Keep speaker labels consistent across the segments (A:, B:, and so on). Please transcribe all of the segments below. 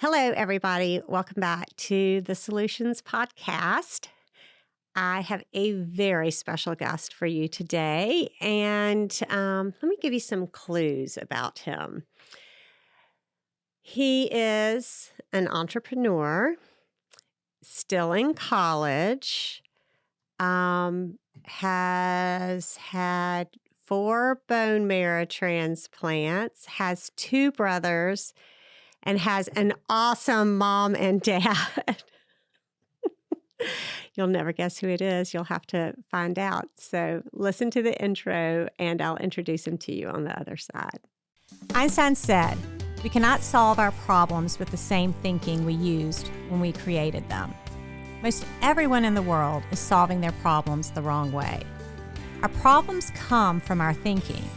A: Hello, everybody. Welcome back to the Soul-u-tions podcast. I have a very special guest for you today, and let me give you some clues about him. He is an entrepreneur, still in college, has had 4 bone marrow transplants, has 2 brothers, and has an awesome mom and dad. You'll never guess who it is. You'll have to find out. So listen to the intro, and I'll introduce him to you on the other side.
B: Einstein said, "We cannot solve our problems with the same thinking we used when we created them." Most everyone in the world is solving their problems the wrong way. Our problems come from our thinking,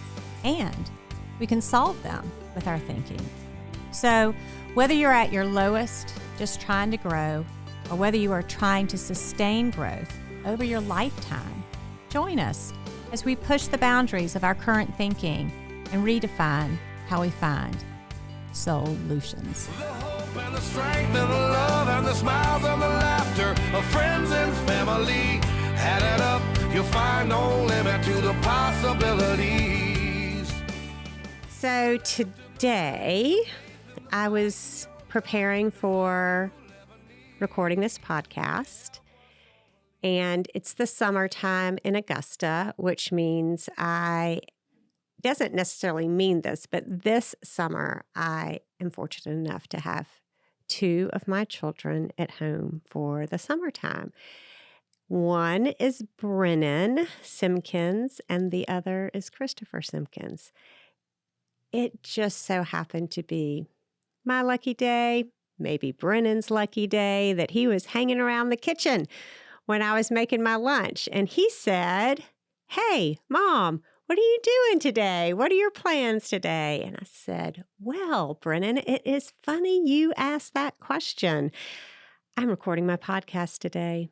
B: and we can solve them with our thinking. So whether you're at your lowest, just trying to grow, or whether you are trying to sustain growth over your lifetime, join us as we push the boundaries of our current thinking and redefine how we find Soul-u-tions.
C: The hope and the strength and the love and the smiles and the laughter of friends and family. Add it up, you'll find no limit to the possibilities.
A: So today, I was preparing for recording this podcast, and it's the summertime in Augusta, which means doesn't necessarily mean this, but this summer I am fortunate enough to have 2 of my children at home for the summertime. One is Brennan Simkins, and the other is Christopher Simkins. It just so happened to be my lucky day, maybe Brennan's lucky day, that he was hanging around the kitchen when I was making my lunch. And he said, "Hey, Mom, what are you doing today? What are your plans today?" And I said, "Well, Brennan, it is funny you asked that question. I'm recording my podcast today."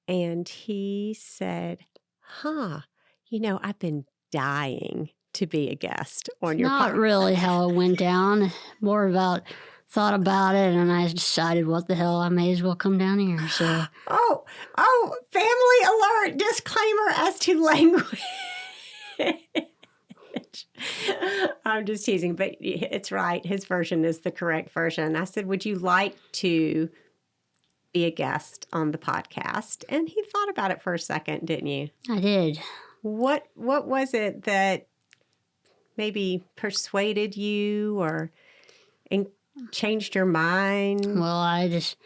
A: And he said, I've been dying to be a guest on your podcast.
D: Not really how it went down. More about thought about it, and I decided, what the hell, I may as well come down here. So,
A: Family alert! Disclaimer as to language. I'm just teasing, but it's right. His version is the correct version. I said, "Would you like to be a guest on the podcast?" And he thought about it for a second, didn't you?
D: I did.
A: What was it that maybe persuaded you or changed your mind?
D: Well, I just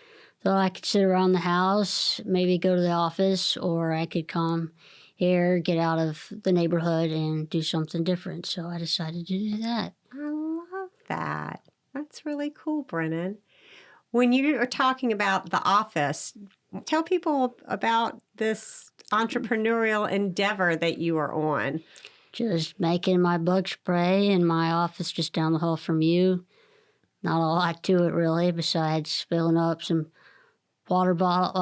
D: thought I could sit around the house, maybe go to the office, or I could come here, get out of the neighborhood, and do something different. So I decided to do that.
A: I love that. That's really cool, Brennan. When you are talking about the office, tell people about this entrepreneurial endeavor that you are on.
D: Just making my bug spray in my office just down the hall from you. Not a lot to it, really, besides filling up some water bottle,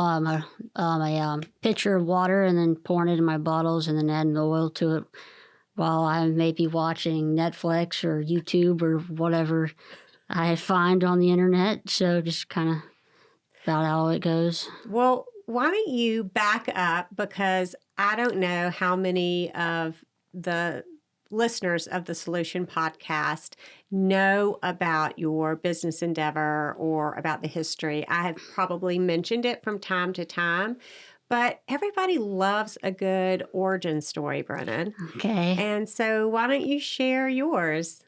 D: a pitcher of water, and then pouring it in my bottles, and then adding the oil to it while I may be watching Netflix or YouTube or whatever I find on the internet. So just kind of about how it goes.
A: Well, why don't you back up, because I don't know how many of the listeners of the Soul-u-tions podcast know about your business endeavor or about the history. I have probably mentioned it from time to time, but everybody loves a good origin story, Brennan.
D: Okay.
A: And so why don't you share yours?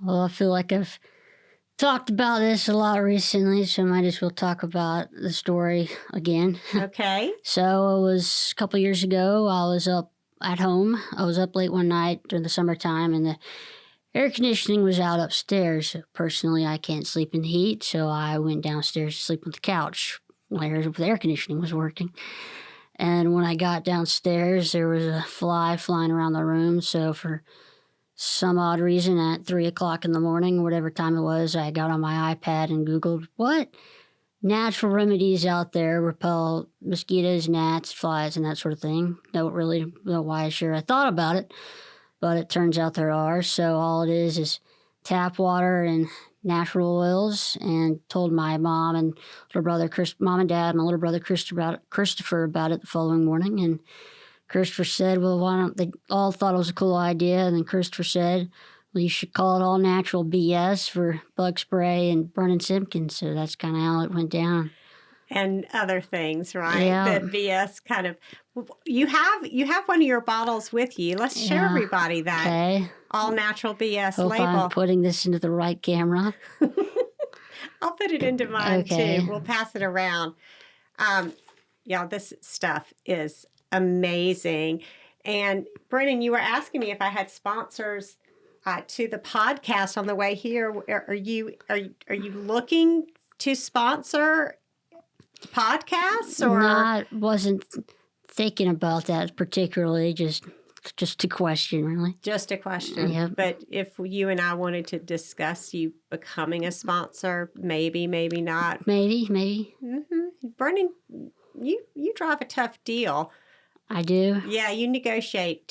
D: Well, I feel like I've talked about this a lot recently, so I might as well talk about the story again.
A: Okay.
D: So it was a couple years ago. I was up at home. I was up late one night during the summertime, and the air conditioning was out upstairs. Personally, I can't sleep in the heat, so I went downstairs to sleep on the couch where the air conditioning was working. And when I got downstairs, there was a fly flying around the room. So for some odd reason, at 3 o'clock in the morning, whatever time it was, I got on my iPad and Googled what natural remedies out there repel mosquitoes, gnats, flies, and that sort of thing. Don't really know why I thought about it, but it turns out there are. So all it is tap water and natural oils and told my mom and little brother, mom and dad, my little brother Christopher about it the following morning. And Christopher said, well, why don't they all thought it was a cool idea. And then Christopher said, well, you should call it all natural BS for bug spray and Brennan Simkins. So that's kind of how it went down.
A: And other things, right?
D: Yeah.
A: The BS kind of. You have one of your bottles with you. Let's show everybody that.
D: Okay.
A: All natural BS
D: Hope
A: label.
D: I'm putting this into the right camera.
A: I'll put it into mine
D: Okay.
A: too. We'll pass it around. Y'all, this stuff is amazing. And Brennan, you were asking me if I had sponsors to the podcast on the way here. Are you looking to sponsor podcasts or?
D: No, I wasn't thinking about that particularly. Just a question, really.
A: Just a question.
D: Yep.
A: But if you and I wanted to discuss you becoming a sponsor, maybe not.
D: Maybe.
A: Mm-hmm. Brennan, you drive a tough deal.
D: I do.
A: Yeah, you negotiate.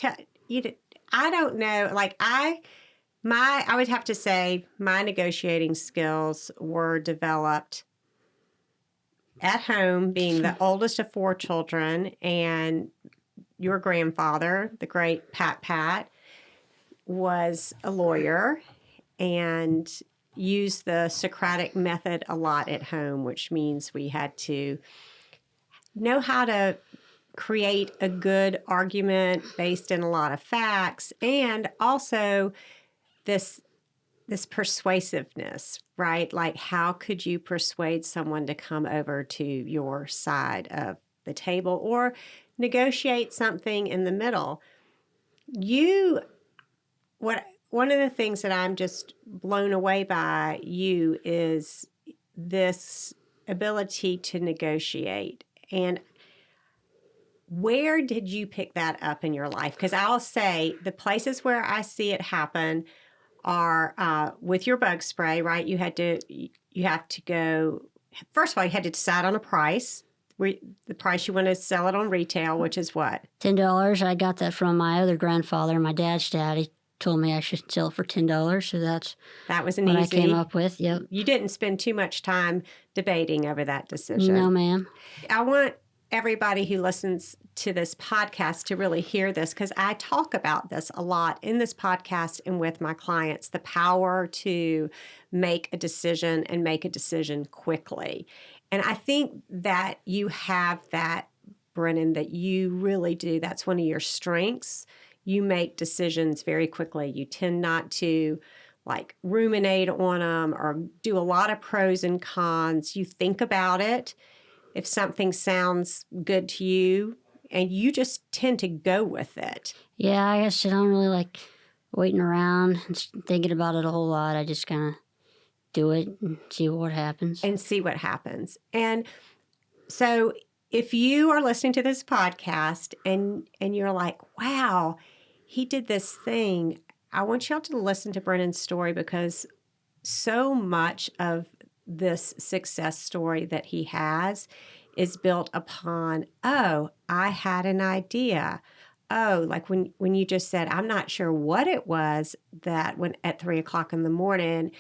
A: I don't know. Like I would have to say my negotiating skills were developed at home, being the oldest of 4 children, and your grandfather, the great Pat, was a lawyer and used the Socratic method a lot at home, which means we had to know how to create a good argument based in a lot of facts, and also this persuasiveness, right? Like, how could you persuade someone to come over to your side of the table or negotiate something in the middle? One of the things that I'm just blown away by you is this ability to negotiate. And where did you pick that up in your life? Because I'll say the places where I see it happen are with your bug spray, right? You have to go, first of all, you had to decide on a price. The price you want to sell it on retail, which is what?
D: $10. I got that from my other grandfather, my dad's dad. He told me I should sell it for $10, so
A: that was
D: what I came up with. Yep.
A: You didn't spend too much time debating over that decision.
D: No, ma'am.
A: I want everybody who listens to this podcast to really hear this, because I talk about this a lot in this podcast and with my clients, the power to make a decision and make a decision quickly. And I think that you have that, Brennan, that you really do. That's one of your strengths. You make decisions very quickly. You tend not to like ruminate on them or do a lot of pros and cons. You think about it. If something sounds good to you, and you just tend to go with it.
D: Yeah, I guess I don't really like waiting around and thinking about it a whole lot. I just kind of do it and see what happens.
A: And so if you are listening to this podcast and you're like, wow, he did this thing, I want y'all to listen to Brennan's story, because so much of this success story that he has is built upon, oh, I had an idea. Oh, like when you just said, I'm not sure what it was that when at 3 o'clock in the morning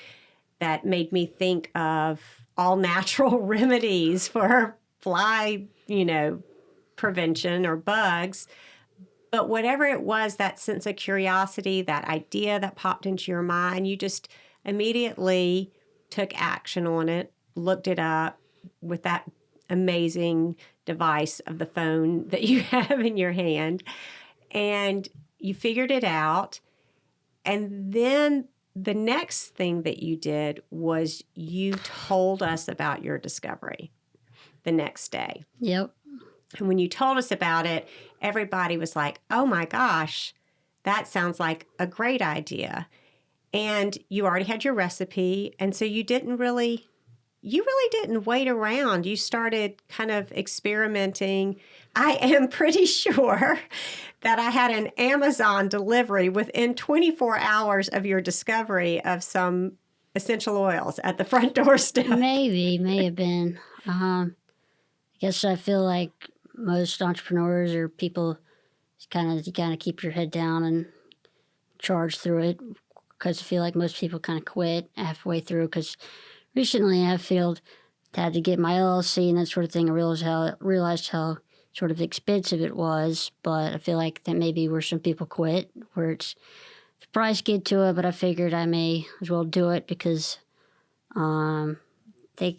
A: that made me think of all natural remedies for fly, prevention or bugs. But whatever it was, that sense of curiosity, that idea that popped into your mind, you just immediately took action on it, looked it up with that amazing device of the phone that you have in your hand, and you figured it out. And then the next thing that you did was you told us about your discovery the next day.
D: Yep.
A: And when you told us about it, everybody was like, oh my gosh, that sounds like a great idea. And you already had your recipe. And so you really didn't wait around. You started kind of experimenting. I am pretty sure that I had an Amazon delivery within 24 hours of your discovery of some essential oils at the front doorstep.
D: May have been. I guess I feel like most entrepreneurs or people you kind of keep your head down and charge through it because I feel like most people kind of quit halfway through. Because recently I had to get my LLC and that sort of thing. I realized how sort of expensive it was, but I feel like that may be where some people quit, where it's the price get to it. But I figured I may as well do it because they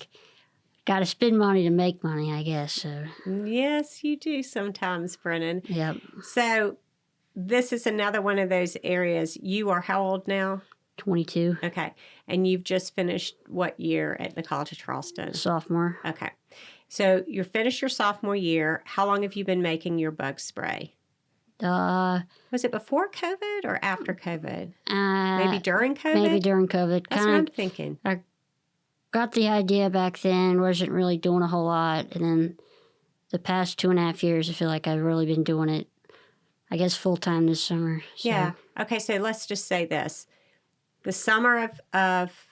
D: got to spend money to make money, I guess. So
A: Yes, you do sometimes, Brennan.
D: yep,
A: So this is another one of those areas. You are how old now?
D: 22,
A: Okay. And you've just finished what year at the College of Charleston?
D: sophomore.
A: Okay. So you're finished your sophomore year. How long have you been making your bug spray? Was it before COVID or after COVID? Maybe during COVID?
D: Maybe during COVID.
A: That's what I'm thinking.
D: I got the idea back then, wasn't really doing a whole lot. And then the past 2.5 years, I feel like I've really been doing it, I guess, full-time this summer. So.
A: Yeah. Okay, so let's just say this. The summer of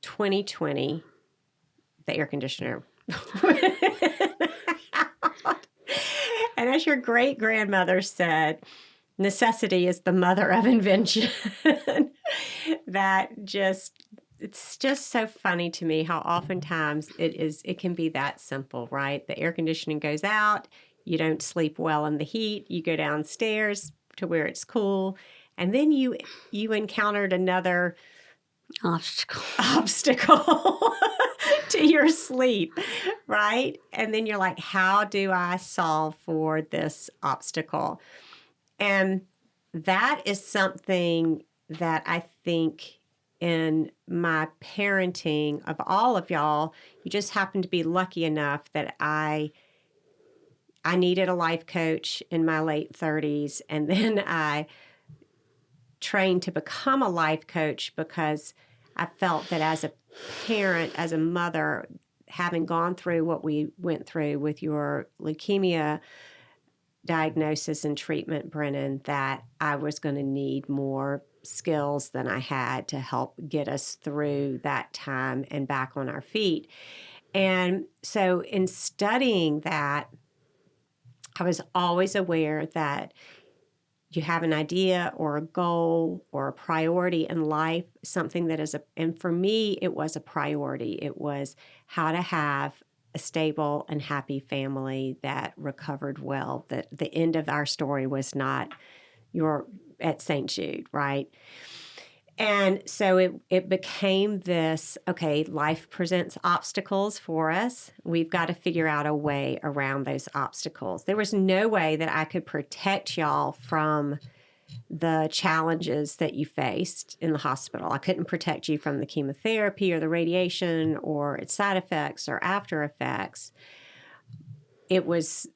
A: 2020, the air conditioner and as your great-grandmother said, necessity is the mother of invention. It's just so funny to me how oftentimes it can be that simple, right? The air conditioning goes out, you don't sleep well in the heat, you go downstairs to where it's cool, and then you encountered another obstacle to your sleep, right? And then you're like, how do I solve for this obstacle? And that is something that I think in my parenting of all of y'all, you just happen to be lucky enough that I needed a life coach in my late 30s, and then I trained to become a life coach because I felt that as a parent, as a mother, having gone through what we went through with your leukemia diagnosis and treatment, Brennan, that I was going to need more skills than I had to help get us through that time and back on our feet. And so in studying that, I was always aware that you have an idea or a goal or a priority in life, something that and for me, it was a priority. It was how to have a stable and happy family that recovered well. That the end of our story was not you're at St. Jude, right? And so it became this, okay, life presents obstacles for us. We've got to figure out a way around those obstacles. There was no way that I could protect y'all from the challenges that you faced in the hospital. I couldn't protect you from the chemotherapy or the radiation or its side effects or after effects. It was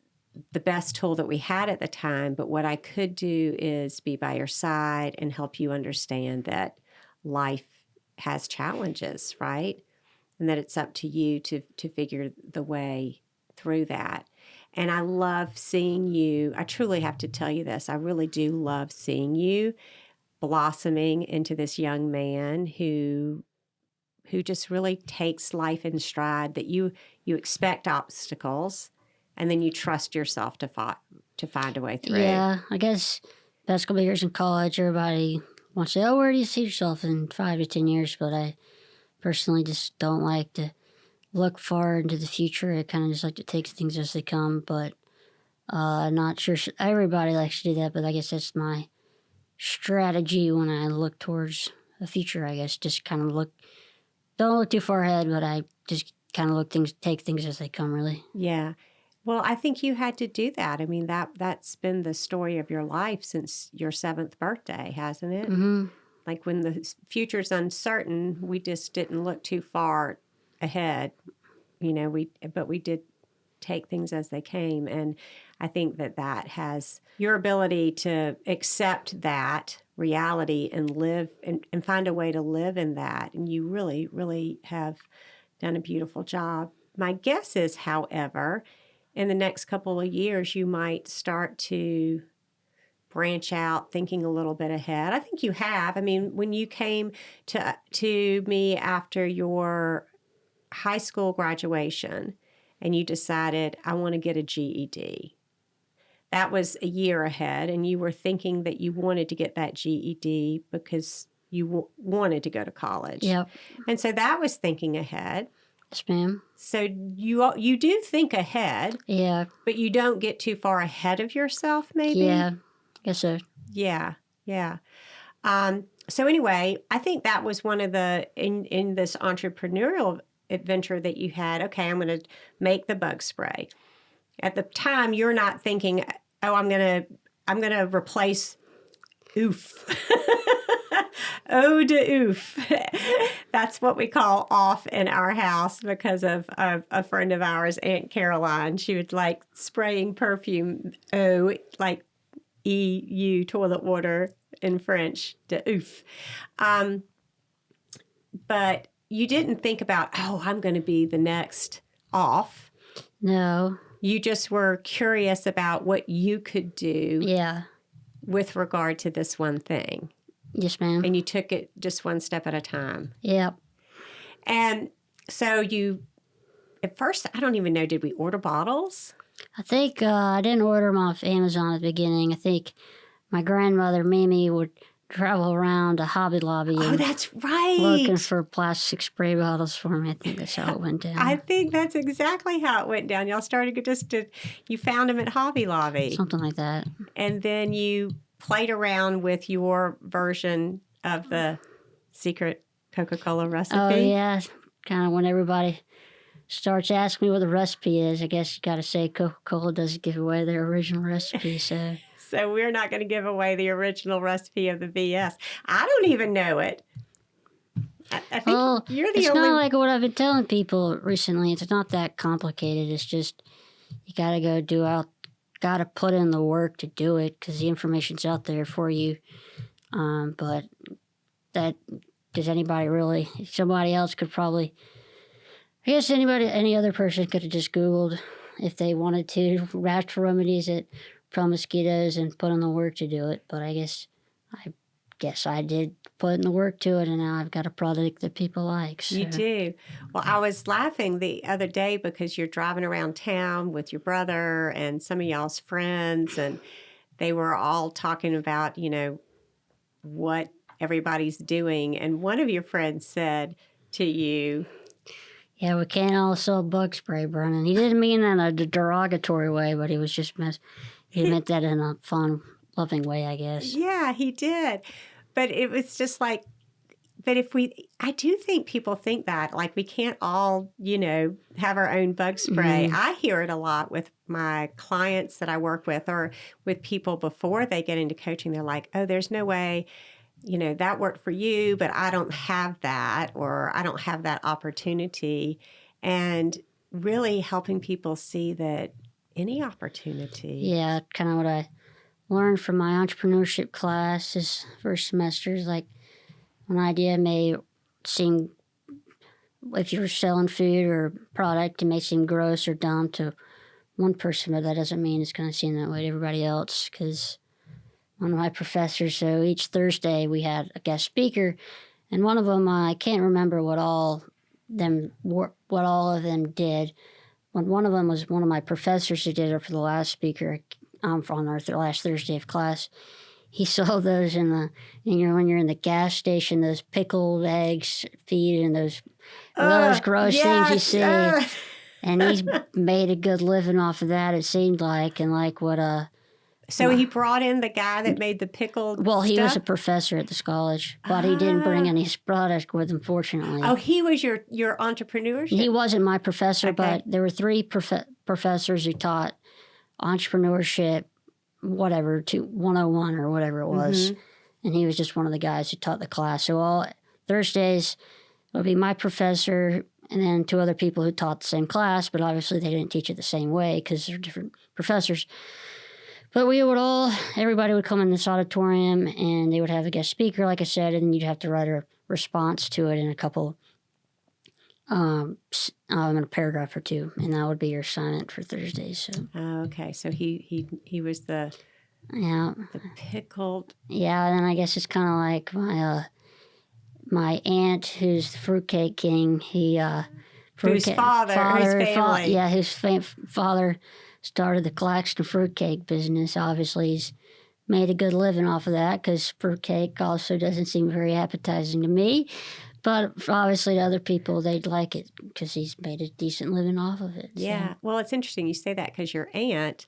A: the best tool that we had at the time, but what I could do is be by your side and help you understand that life has challenges, right? And that it's up to you to figure the way through that. And I love seeing you. I truly have to tell you this. I really do love seeing you blossoming into this young man who just really takes life in stride, that you expect obstacles and then you trust yourself to find a way through.
D: Yeah, I guess past couple of years in college, everybody wants to say, oh, where do you see yourself in 5 to 10 years? But I personally just don't like to look far into the future. I kind of just like to take things as they come. But I'm not sure everybody likes to do that, but I guess that's my strategy when I look towards the future, I guess. Just kind of don't look too far ahead, but I just kind of take things as they come, really.
A: Yeah. Well, I think you had to do that. I mean, that's been the story of your life since your 7th birthday, hasn't it?
D: Mm-hmm.
A: Like when the future's uncertain, we just didn't look too far ahead, but we did take things as they came. And I think that has your ability to accept that reality and live and find a way to live in that. And you really, really have done a beautiful job. My guess is, however, in the next couple of years, you might start to branch out, thinking a little bit ahead. I think you have. I mean, when you came to me after your high school graduation and you decided, I want to get a GED, that was a year ahead, and you were thinking that you wanted to get that GED because you wanted to go to college.
D: Yep.
A: And so that was thinking ahead.
D: Yes, ma'am.
A: So you do think ahead,
D: Yeah.
A: but you don't get too far ahead of yourself, maybe?
D: Yeah. Guess so.
A: Yeah. So anyway, I think that was one of the, in this entrepreneurial adventure that you had, okay, I'm going to make the bug spray. At the time, you're not thinking, oh, I'm going to replace oof. Eau de oof. That's what we call off in our house because of a friend of ours, Aunt Caroline. She would like spraying perfume, eau, like E-U, toilet water in French, de oof. But you didn't think about, oh, I'm going to be the next off.
D: No.
A: You just were curious about what you could do
D: Yeah.
A: with regard to this one thing.
D: Yes, ma'am.
A: And you took it just one step at a time.
D: Yep.
A: And so at first, I don't even know, did we order bottles?
D: I think I didn't order them off Amazon at the beginning. I think my grandmother, Mimi, would travel around to Hobby Lobby
A: Oh,
D: and
A: that's right.
D: looking for plastic spray bottles for me. I think that's how it went down.
A: I think that's exactly how it went down. Y'all started you found them at Hobby Lobby.
D: Something like that.
A: And then you played around with your version of the secret Coca-Cola recipe.
D: Oh, yeah. Kind of when everybody starts asking me what the recipe is, I guess you got to say Coca-Cola doesn't give away their original recipe, so...
A: So we're not going to give away the original recipe of the BS. I don't even know it. I think you're the
D: it's
A: only...
D: not like what I've been telling people recently. It's not that complicated. It's just you got to got to put in the work to do it because the information's out there for you. But does anybody really... Somebody else could probably... I guess any other person could have just Googled if they wanted to, rat remedies it from mosquitoes and put in the work to do it. But I guess I did put in the work to it, and now I've got a product that people like. So.
A: You do. Well, I was laughing the other day because you're driving around town with your brother and some of y'all's friends, and they were all talking about, what everybody's doing. And one of your friends said to you...
D: Yeah, we can't all sell bug spray, Brennan. He didn't mean that in a derogatory way, but he was just he meant that in a fun, loving way, I guess.
A: Yeah, he did. But it was just like, I do think people think that, like we can't all, have our own bug spray.
D: Mm-hmm.
A: I hear it a lot with my clients that I work with or with people before they get into coaching. They're like, oh, there's no way, that worked for you, but I don't have that, or I don't have that opportunity. And really helping people see that any opportunity.
D: Yeah, kind of what I learned from my entrepreneurship class this first semester is like an idea may seem, if you're selling food or product, it may seem gross or dumb to one person, but that doesn't mean it's going to seem that way to everybody else. Because one of my professors, so each Thursday we had a guest speaker, and one of them, I can't remember what all of them did. One of them was one of my professors who did it for the last speaker on our last Thursday of class. He sold those when you're in the gas station, those pickled eggs, feed, and those gross things you see. And he's made a good living off of that, it seemed like, and like what
A: So he brought in the guy that made the pickled
D: he
A: stuff?
D: was a professor at this college, but he didn't bring any product with him, fortunately.
A: Oh, he was your entrepreneurship?
D: He wasn't my professor,
A: Okay.
D: but there were three professors who taught entrepreneurship, 101 or whatever it was.
A: Mm-hmm.
D: And he was just one of the guys who taught the class. So all Thursdays would be my professor and then two other people who taught the same class, but obviously they didn't teach it the same way because they're different professors. But everybody would come in this auditorium and they would have a guest speaker, like I said, and you'd have to write a response to it in a couple, in a paragraph or two, and that would be your assignment for Thursdays. So.
A: Oh, okay. So he was the pickled.
D: Yeah, and then I guess it's kind of like my aunt, who's the fruitcake king.
A: Whose family.
D: His father started the Claxton fruitcake business. Obviously, he's made a good living off of that because fruitcake also doesn't seem very appetizing to me. But obviously to other people, they'd like it because he's made a decent living off of it.
A: Yeah.
D: So.
A: Well, it's interesting you say that because your aunt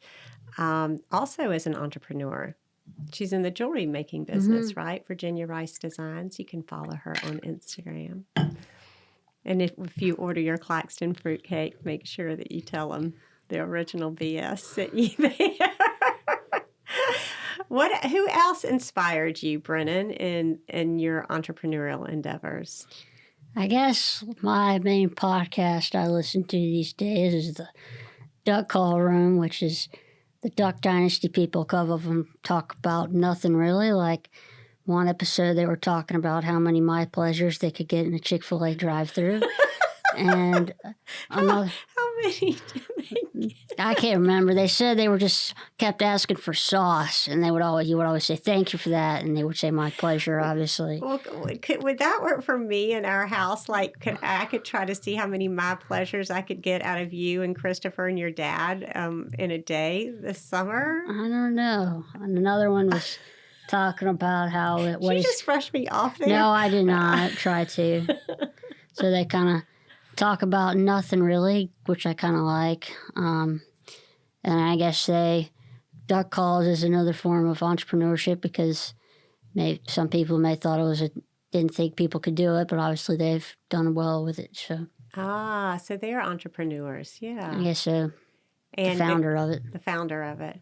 A: also is an entrepreneur. She's in the jewelry making business, right? Virginia Rice Designs. You can follow her on Instagram. And if you order your Claxton fruitcake, make sure that you tell them the original BS sent you there. Who else inspired you, Brennan, in your entrepreneurial endeavors?
D: I guess my main podcast I listen to these days is the Duck Call Room, which is the Duck Dynasty people. A couple of them talk about nothing really. Like one episode, they were talking about how many My Pleasures they could get in a Chick-fil-A drive-thru. And
A: how many do they get?
D: I can't remember. They said they were just kept asking for sauce, and you would always say thank you for that, and they would say my pleasure, obviously.
A: Well, would that work for me in our house? Like, I could try to see how many My Pleasures I could get out of you and Christopher and your dad in a day this summer?
D: I don't know. And another one was talking about how it was.
A: Did you just brush me off there?
D: No, I did not try to. So they kind of talk about nothing really, which I kind of like. And I guess duck calls is another form of entrepreneurship because some people may thought didn't think people could do it, but obviously they've done well with it. So
A: so they're entrepreneurs, yeah.
D: I guess so.
A: And
D: the founder of it.
A: The founder of it.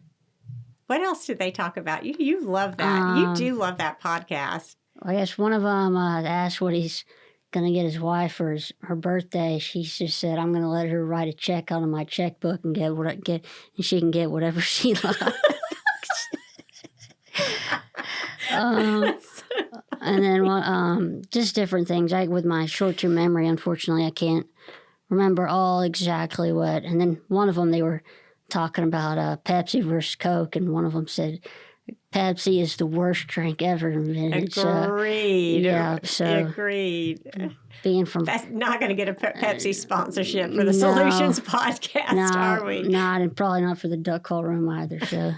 A: What else did they talk about? You love that. You do love that podcast.
D: I guess one of them asked what he's going to get his wife for her birthday. She just said, I'm going to let her write a check out of my checkbook and and she can get whatever she likes. And then just different things. With my short-term memory, unfortunately, I can't remember all exactly what. And then one of them, they were talking about Pepsi versus Coke, and one of them said, Pepsi is the worst drink ever invented.
A: Agreed. Agreed. That's not going to get a Pepsi sponsorship for the Soul-u-tions podcast, are we?
D: Not, and probably not for the Duck Call Room either. So,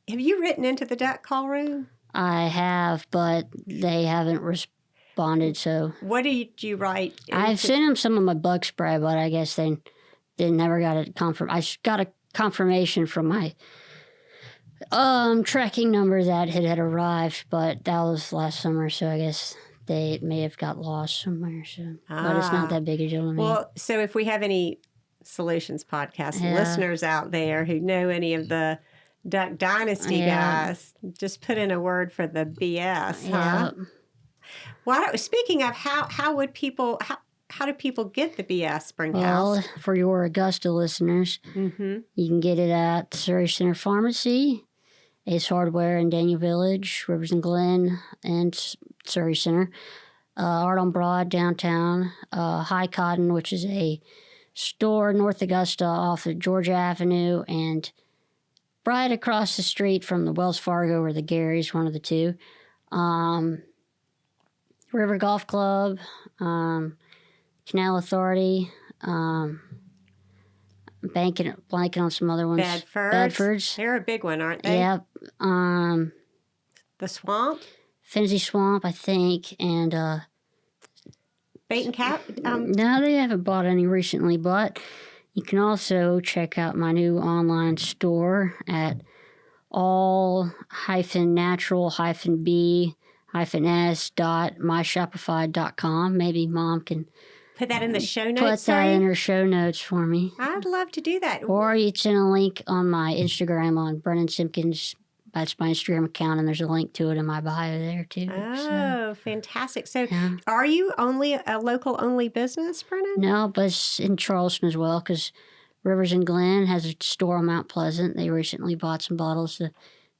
A: have you written into the Duck Call Room?
D: I have, but they haven't responded. So,
A: what did you write?
D: I've sent them some of my bug spray, but I guess they never got a I got a confirmation from my tracking number that had arrived, but that was last summer, so I guess they may have got lost somewhere. So, but it's not that big a deal to me.
A: Well, so if we have any Soul-u-tions podcast listeners out there who know any of the Duck Dynasty guys, just put in a word for the BS, huh? Speaking of how do people get the BS Springhouse?
D: Well, for your Augusta listeners, you can get it at Surrey Center Pharmacy, Ace Hardware in Daniel Village, Rivers and Glen, and Surrey Center. Art on Broad downtown. High Cotton, which is a store North Augusta off of Georgia Avenue, and right across the street from the Wells Fargo or the Gary's, one of the two. River Golf Club, Canal Authority, blanking on some other ones. Bedford's.
A: They're a big one, aren't they?
D: Yep.
A: The Swamp?
D: Finsey Swamp, I think, and
A: Bait and Cap?
D: No, they haven't bought any recently, but you can also check out my new online store at all-natural-b-s.myshopify.com. Maybe Mom can
A: put that in the show notes.
D: Put that in her show notes for me.
A: I'd love to do that.
D: Or you send a link on my Instagram on Brennan Simkins. That's my Instagram account, and there's a link to it in my bio there, too.
A: Oh, fantastic. So are you only a local-only business, Brennan?
D: No, but it's in Charleston as well, because Rivers and Glen has a store on Mount Pleasant. They recently bought some bottles to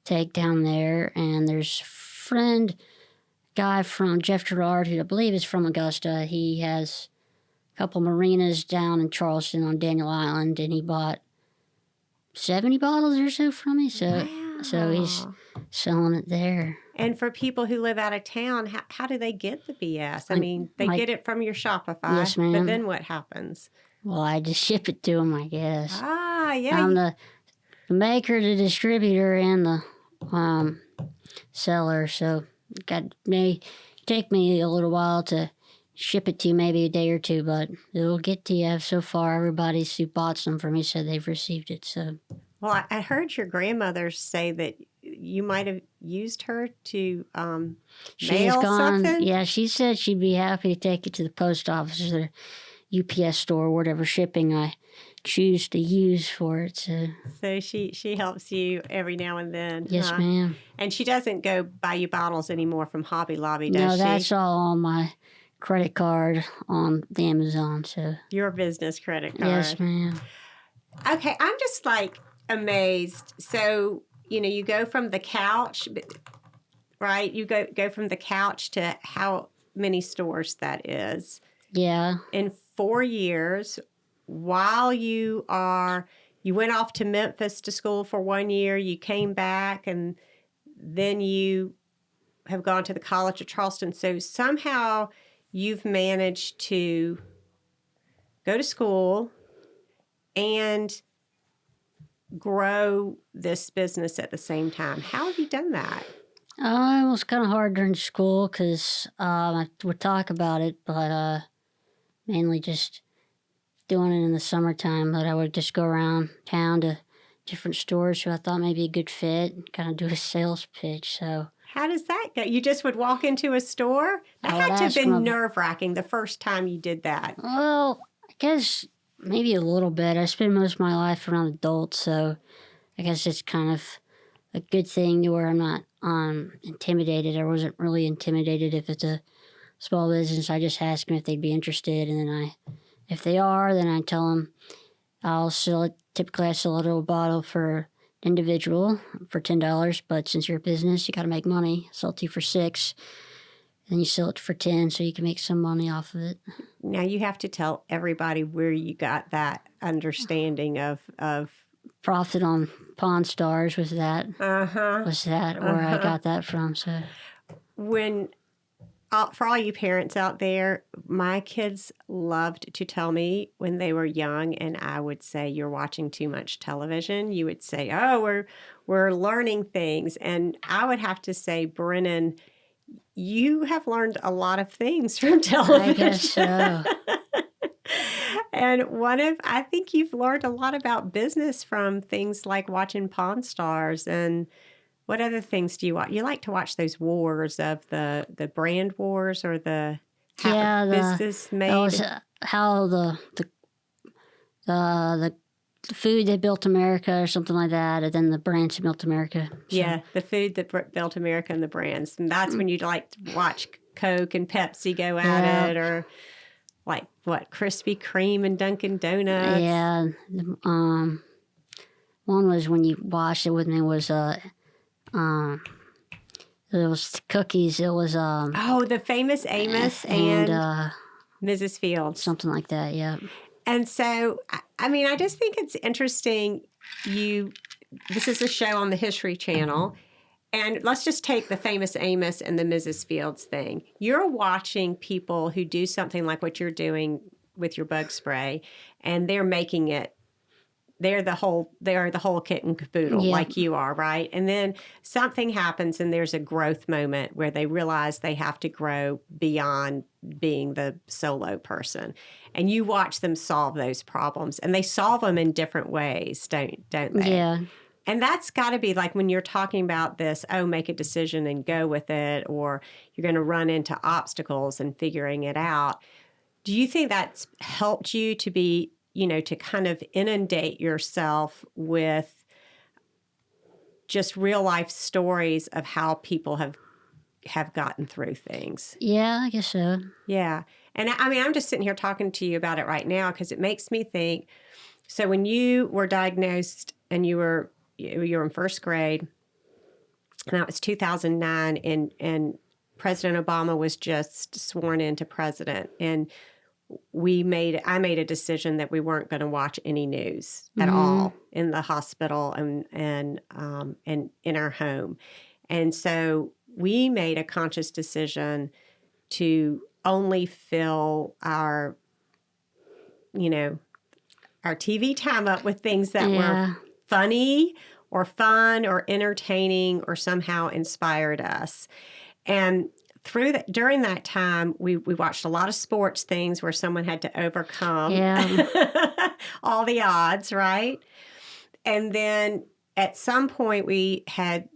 D: take down there, and there's a guy from Jeff Gerard, who I believe is from Augusta. He has a couple marinas down in Charleston on Daniel Island, and he bought 70 bottles or so from me. So he's selling it there.
A: And for people who live out of town, how do they get the BS? I mean, they get it from your Shopify.
D: Yes, ma'am.
A: But then what happens?
D: Well, I just ship it to them, I guess.
A: Yeah.
D: I'm the maker, the distributor, and the seller, so it may take me a little while to ship it to you, maybe a day or two, but it'll get to you. So far, everybody who bought some from me said they've received it. So,
A: Well, I heard your grandmother say that you might have used her to
D: she's
A: mail
D: gone.
A: something.
D: Yeah, she said she'd be happy to take it to the post office or UPS store, whatever shipping I choose to use for it.
A: So she helps you every now and then.
D: Yes, ma'am.
A: And she doesn't go buy you bottles anymore from Hobby Lobby, does
D: No,
A: she?
D: that's all on my credit card on the Amazon. So
A: Your business credit card.
D: yes, ma'am.
A: Okay, I'm just like amazed. So, you go from the couch, right? You go from the couch to how many stores that is.
D: Yeah.
A: In 4 years, while you went off to Memphis to school for 1 year, you came back, and then you have gone to the College of Charleston. So somehow you've managed to go to school and grow this business at the same time. How have you done that?
D: It was kind of hard during school because I would talk about it, but mainly just doing it in the summertime. But I would just go around town to different stores who I thought may be a good fit and kind of do a sales pitch. So
A: How does that go? You just would walk into a store? That
D: I would
A: had to have
D: ask
A: been
D: them-
A: nerve-wracking the first time you did that.
D: well, I guess maybe a little bit. I spend most of my life around adults, so I guess it's kind of a good thing to where I'm not intimidated. I wasn't really intimidated if it's a small business. I just ask them if they'd be interested, and then if they are, then I tell them I'll sell it. Typically, I sell a little bottle for individual for $10, but since you're a business, you got to make money. Sell it to you for $6, then you sell it for $10, so you can make some money off of it.
A: Now you have to tell everybody where you got that understanding of
D: Profit on Pawn Stars was that where I got that from. So
A: when for all you parents out there, my kids loved to tell me when they were young, and I would say, "You're watching too much television." You would say, "Oh, we're learning things," and I would have to say, Brennan, you have learned a lot of things from television.
D: I guess so.
A: And I think you've learned a lot about business from things like watching Pawn Stars. And what other things do you watch? You like to watch those wars of the brand wars or the business made.
D: That was how the food that built America or something like that, and then the brands that built America. So.
A: Yeah, the food that built America and the brands. And that's when you'd like to watch Coke and Pepsi go at it, or like what, Krispy Kreme and Dunkin' Donuts.
D: Yeah. One was when you watched it with me was it was cookies. It was
A: the famous Amos and Mrs. Fields.
D: Something like that, yeah.
A: And so, I mean, I just think it's interesting. This is a show on the History Channel, and let's just take the famous Amos and the Mrs. Fields thing. You're watching people who do something like what you're doing with your bug spray, and they're making it. They are the whole kit and caboodle, like you are, right? And then something happens, and there's a growth moment where they realize they have to grow beyond being the solo person. And you watch them solve those problems, and they solve them in different ways, don't they?
D: Yeah.
A: And that's got to be like when you're talking about this, make a decision and go with it, or you're going to run into obstacles and figuring it out. Do you think that's helped you to be, to kind of inundate yourself with just real life stories of how people have gotten through things?
D: Yeah, I guess so.
A: Yeah. And I mean, I'm just sitting here talking to you about it right now because it makes me think. So when you were diagnosed and you were in first grade, and that was 2009, and President Obama was just sworn into president, and I made a decision that we weren't going to watch any news at all in the hospital and in our home. And so we made a conscious decision to only fill our TV time up with things that were funny or fun or entertaining or somehow inspired us. And during that time, we watched a lot of sports things where someone had to overcome all the odds, right? And then at some point we had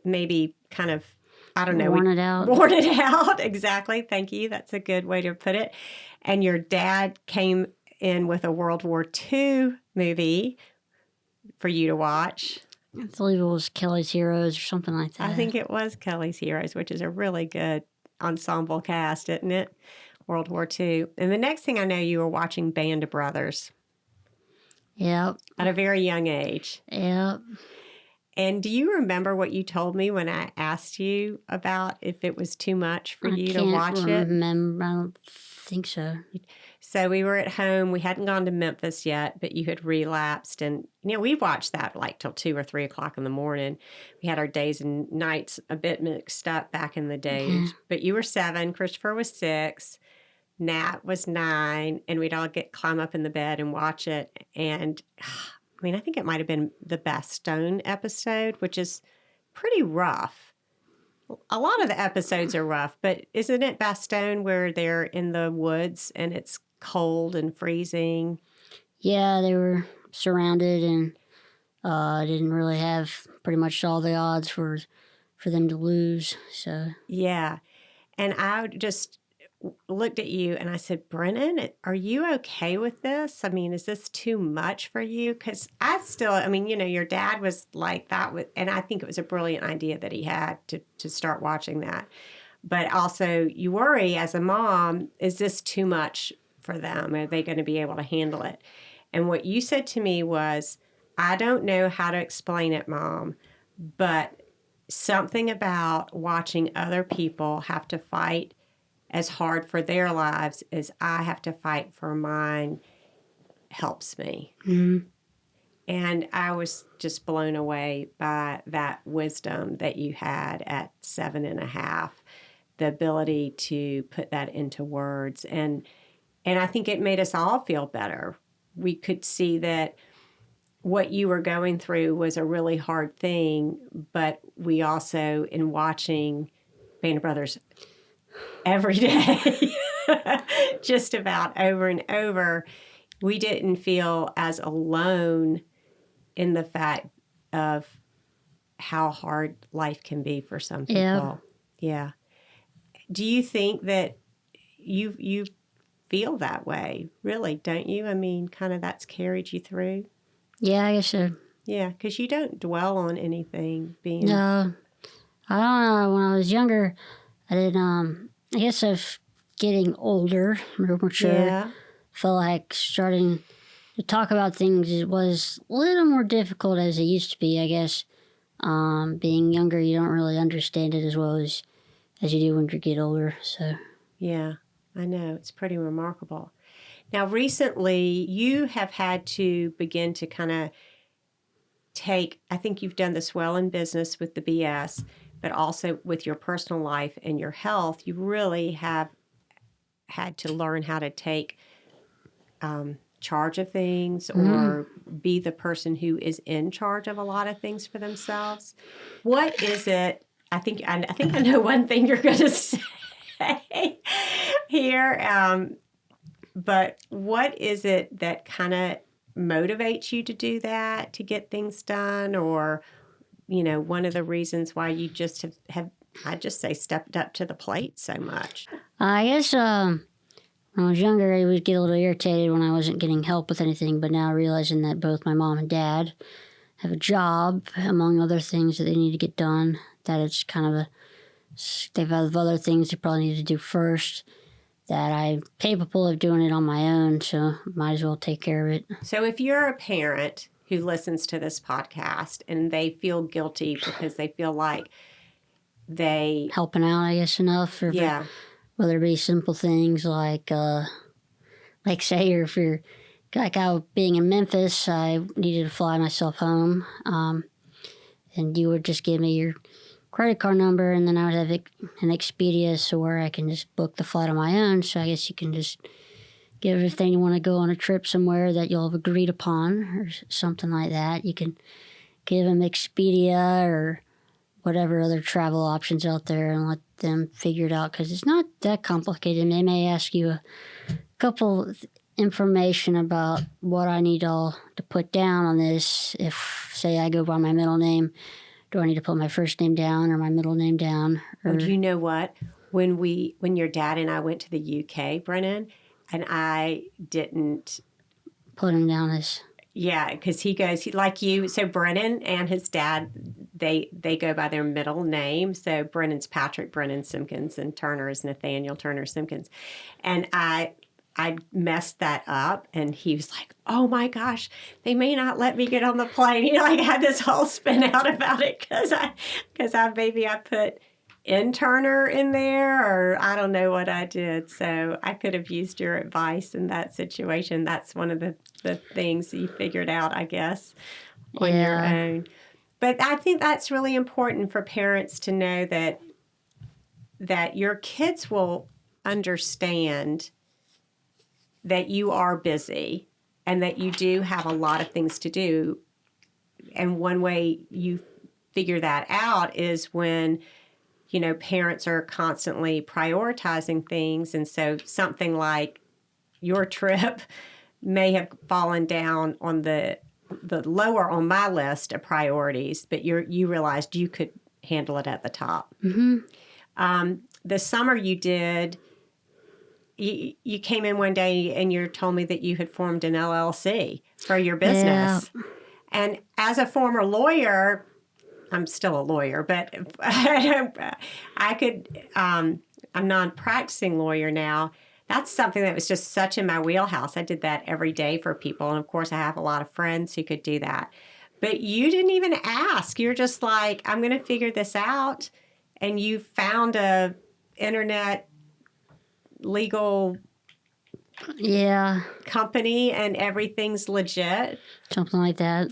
A: maybe kind of, I don't know.
D: Worn it out.
A: Worn it out. Exactly. Thank you. That's a good way to put it. And your dad came in with a World War II movie for you to watch.
D: I believe it was Kelly's Heroes or something like that.
A: I think it was Kelly's Heroes, which is a really good ensemble cast, isn't it? World War II. And the next thing I know, you were watching Band of Brothers.
D: Yep.
A: At a very young age.
D: Yep.
A: And do you remember what you told me when I asked you about if it was too much for you to watch it?
D: I don't think so.
A: So we were at home. We hadn't gone to Memphis yet, but you had relapsed. And, we watched that like till 2 or 3 o'clock in the morning. We had our days and nights a bit mixed up back in the day.
D: Yeah.
A: But you were 7. Christopher was 6. Nat was 9. And we'd all climb up in the bed and watch it. And, I think it might have been the Bastogne episode, which is pretty rough. A lot of the episodes are rough, but isn't it Bastogne where they're in the woods and it's cold and freezing?
D: Yeah, they were surrounded and didn't really have pretty much all the odds for them to lose. So
A: yeah, and I just looked at you and I said, Brennan, are you okay with this? Is this too much for you? Because I still, your dad was like that, and I think it was a brilliant idea that he had to start watching that. But also you worry as a mom, is this too much for them? Are they going to be able to handle it? And what you said to me was, I don't know how to explain it, Mom, but something about watching other people have to fight as hard for their lives as I have to fight for mine helps me.
D: Mm-hmm.
A: And I was just blown away by that wisdom that you had at 7.5, the ability to put that into words. And I think it made us all feel better. We could see that what you were going through was a really hard thing, but we also, in watching Band of Brothers every day, just about over and over, we didn't feel as alone in the fact of how hard life can be for some people. Yeah. Do you think that you feel that way, really, don't you? Kind of that's carried you through?
D: Yeah, I guess so.
A: Yeah, because you don't dwell on anything being...
D: No. I don't know. When I was younger, I didn't, I guess of getting older, more mature,
A: Yeah.
D: felt like starting to talk about things was a little more difficult as it used to be, I guess. Being younger, you don't really understand it as well as you do when you get older, so...
A: Yeah, I know. It's pretty remarkable. Now, recently, you have had to begin to kind of take, I think you've done this well in business with the BS, but also with your personal life and your health. You really have had to learn how to take charge of things or be the person who is in charge of a lot of things for themselves. What is it? I think I know one thing you're going to say here. But what is it that kind of motivates you to do that, to get things done? Or, one of the reasons why you just have I just say stepped up to the plate so much?
D: I guess when I was younger, I would get a little irritated when I wasn't getting help with anything. But now realizing that both my mom and dad have a job, among other things that they need to get done, that it's kind of they've have other things they probably need to do first, that I'm capable of doing it on my own, so might as well take care of it.
A: So if you're a parent who listens to this podcast and they feel guilty because they feel like they...
D: helping out, I guess, enough. Or
A: yeah.
D: Whether it be simple things like say, or if you're, like I being in Memphis, I needed to fly myself home, and you would just give me your credit card number, and then I would have an Expedia, so where I can just book the flight on my own. So I guess you can just give everything you want to go on a trip somewhere that you'll have agreed upon or something like that. You can give them Expedia or whatever other travel options out there and let them figure it out, because it's not that complicated. They may ask you a couple information about what I need all to put down on this. If, say, I go by my middle name, do I need to put my first name down or my middle name down? Or...
A: Oh, do you know what? When your dad and I went to the UK, Brennan, and I didn't
D: put him down as...
A: Yeah, because he goes, like you, so Brennan and his dad, they go by their middle name. So Brennan's Patrick Brennan Simkins and Turner is Nathaniel Turner Simkins. And I messed that up, and he was like, oh my gosh, they may not let me get on the plane. He like had this whole spin out about it because I put in Turner in there, or I don't know what I did. So I could have used your advice in that situation. That's one of the things you figured out, I guess, on your own. But I think that's really important for parents to know that your kids will understand that you are busy and that you do have a lot of things to do. And one way you figure that out is when, you know, parents are constantly prioritizing things. And so something like your trip may have fallen down on the lower on my list of priorities, but you realized you could handle it at the top. Mm-hmm. The summer you did, you came in one day and you told me that you had formed an LLC for your business. Yeah. And as a former lawyer, I'm still a lawyer, but I could, I'm not a practicing lawyer now. That's something that was just such in my wheelhouse. I did that every day for people. And of course, I have a lot of friends who could do that. But you didn't even ask. You're just like, I'm going to figure this out. And you found a internet legal company and everything's legit.
D: Something like that.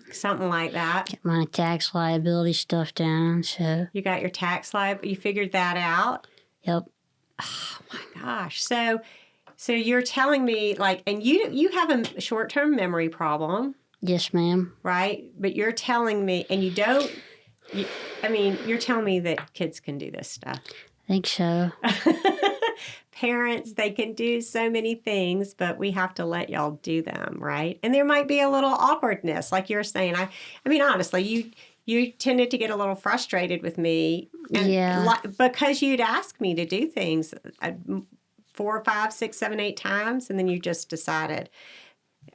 A: Get
D: my tax liability stuff down. So
A: you got your tax liability. You figured that out?
D: Yep.
A: Oh my gosh. So you're telling me, like, and you have a short-term memory problem.
D: Yes, ma'am.
A: Right? But you're telling me, and you're telling me that kids can do this stuff.
D: I think so.
A: Parents, they can do so many things, but we have to let y'all do them, right? And there might be a little awkwardness, like you're saying. I mean, honestly, you tended to get a little frustrated with me. Because you'd ask me to do things 4, 5, 6, 7, 8 times, and then you just decided.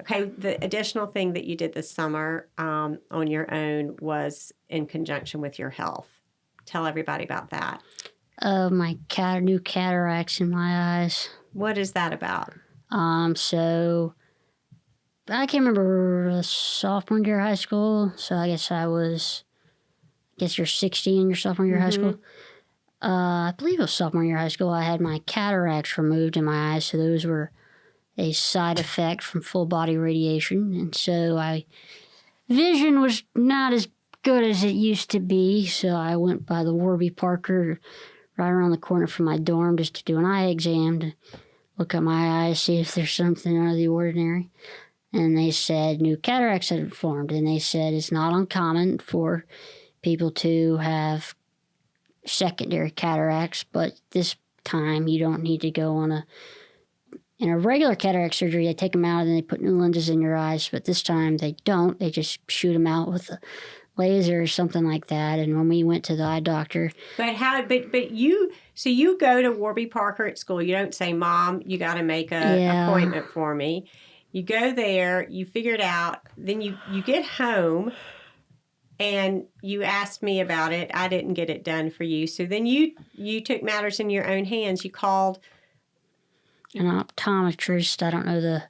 A: Okay, the additional thing that you did this summer on your own was in conjunction with your health. Tell everybody about that.
D: My new cataracts in my eyes.
A: What is that about?
D: So I can't remember sophomore year of high school. So I guess you're 16 your sophomore year of high school. I believe it was sophomore year of high school. I had my cataracts removed in my eyes. So those were a side effect from full body radiation. And so vision was not as good as it used to be. So I went by the Warby Parker right around the corner from my dorm just to do an eye exam to look at my eyes, see if there's something out of the ordinary. And they said new cataracts had formed. And they said it's not uncommon for people to have secondary cataracts, but this time you don't need to go in a regular cataract surgery, they take them out and they put new lenses in your eyes. But this time they don't. They just shoot them out with a laser or something like that. And when we went to the eye doctor.
A: But you go to Warby Parker at school. You don't say, Mom, you got to make an appointment for me. You go there, you figure it out. Then you get home and you asked me about it. I didn't get it done for you. So then you took matters in your own hands. You called
D: an optometrist. I don't know the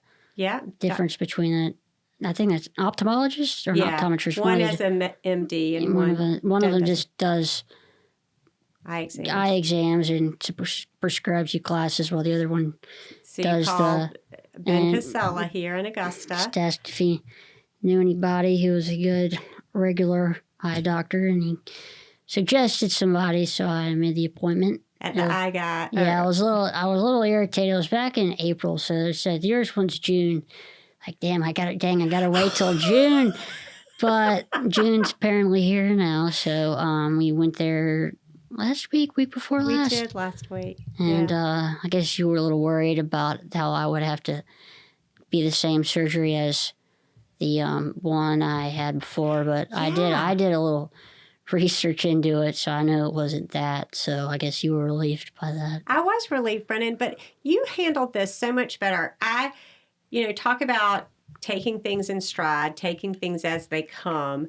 D: difference between it. I think that's ophthalmologist or an optometrist.
A: One is an MD and
D: one of them just does
A: eye
D: exams and prescribes you classes, while the other one does the
A: Ben Casella here in Augusta.
D: Just asked if he knew anybody who was a good regular eye doctor, and he suggested somebody, so I made the appointment.
A: At the eye guy.
D: Yeah, I was a little irritated. It was back in April, so they said yours one's June. Like, damn, I gotta wait till June. But June's apparently here now, so we went there last week before last.
A: We did last week.
D: And I guess you were a little worried about how I would have to be the same surgery as the one I had before, but I did a little research into it, so I know it wasn't that. So I guess you were relieved by that.
A: I was relieved, Brennan, but you handled this so much better. Talk about taking things in stride, taking things as they come.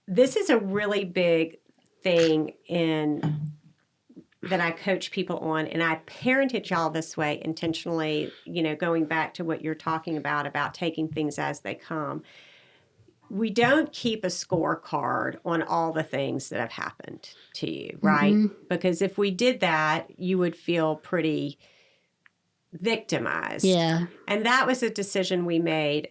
A: This is a really big thing that I coach people on, and I parented y'all this way intentionally, going back to what you're talking about taking things as they come. We don't keep a scorecard on all the things that have happened to you, right? Mm-hmm. Because if we did that, you would feel pretty victimized.
D: Yeah.
A: And that was a decision we made.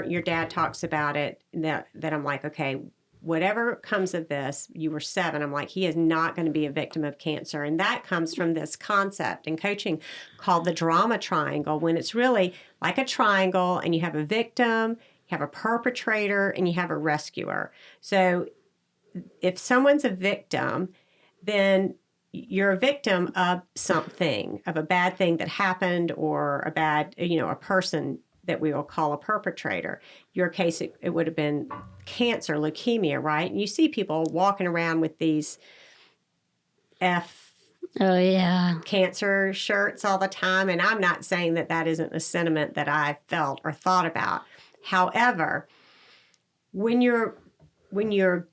A: Your dad talks about it, that I'm like, okay, whatever comes of this, you were 7. I'm like, he is not going to be a victim of cancer. And that comes from this concept in coaching called the drama triangle, when it's really like a triangle and you have a victim, you have a perpetrator, and you have a rescuer. So if someone's a victim, then you're a victim of something, of a bad thing that happened, or a person that we will call a perpetrator. Your case, it would have been cancer, leukemia, right? And you see people walking around with these cancer shirts all the time. And I'm not saying that isn't a sentiment that I felt or thought about. However, when you're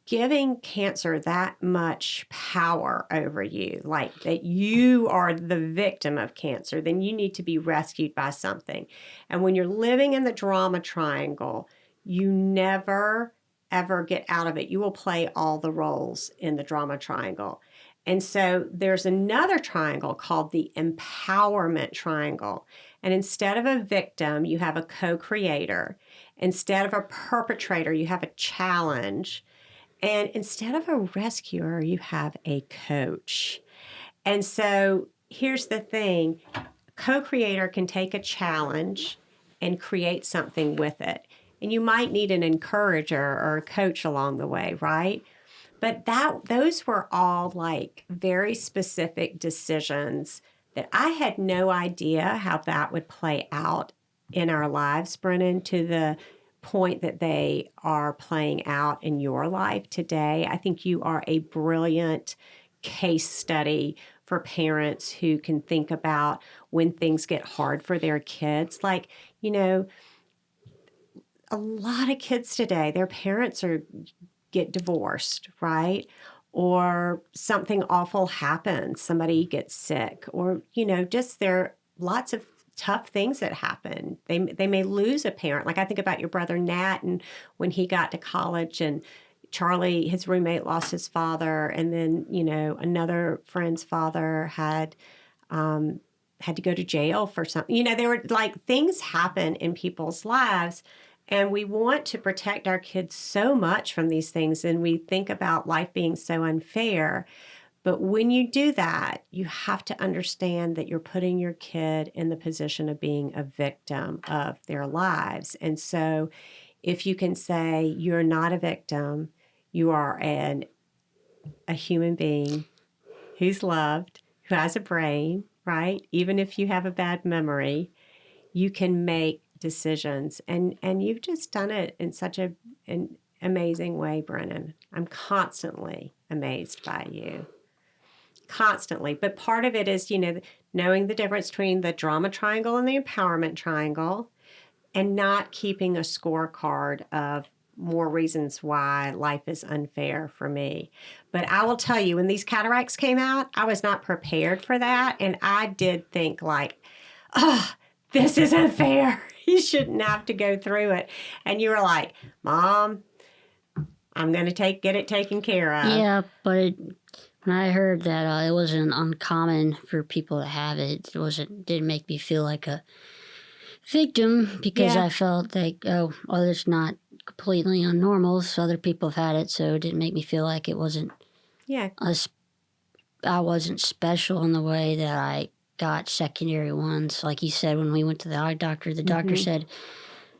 A: giving cancer that much power over you, like that you are the victim of cancer, then you need to be rescued by something. And when you're living in the drama triangle, you never, ever get out of it. You will play all the roles in the drama triangle. And so there's another triangle called the empowerment triangle. And instead of a victim, you have a co-creator. Instead of a perpetrator, you have a challenge. And instead of a rescuer, you have a coach. And so here's the thing. Co-creator can take a challenge and create something with it. And you might need an encourager or a coach along the way, right? But those were all like very specific decisions that I had no idea how that would play out in our lives, Brennan, to the point that they are playing out in your life today. I think you are a brilliant case study for parents who can think about when things get hard for their kids. Like, a lot of kids today, their parents get divorced, right? Or something awful happens, somebody gets sick, or, just there are lots of tough things that happen. They may lose a parent. Like I think about your brother Nat, and when he got to college, and Charlie, his roommate, lost his father, and then another friend's father had to go to jail for something. There were like things happen in people's lives, and we want to protect our kids so much from these things, and we think about life being so unfair. But when you do that, you have to understand that you're putting your kid in the position of being a victim of their lives. And so if you can say you're not a victim, you are a human being who's loved, who has a brain, right? Even if you have a bad memory, you can make decisions. And you've just done it in such an amazing way, Brennan. I'm constantly amazed by you. Constantly. But part of it is, knowing the difference between the drama triangle and the empowerment triangle, and not keeping a scorecard of more reasons why life is unfair for me. But I will tell you, when these cataracts came out, I was not prepared for that. And I did think like, oh, this is unfair. You shouldn't have to go through it. And you were like, Mom, I'm going to get it taken care of.
D: Yeah, but when I heard that it wasn't uncommon for people to have it, didn't make me feel like a victim, because I felt like, it's not completely unnormal. So other people have had it, so it didn't make me feel like it wasn't.
A: Yeah.
D: I wasn't special in the way that I got secondary ones. Like you said, when we went to the eye doctor, the doctor said,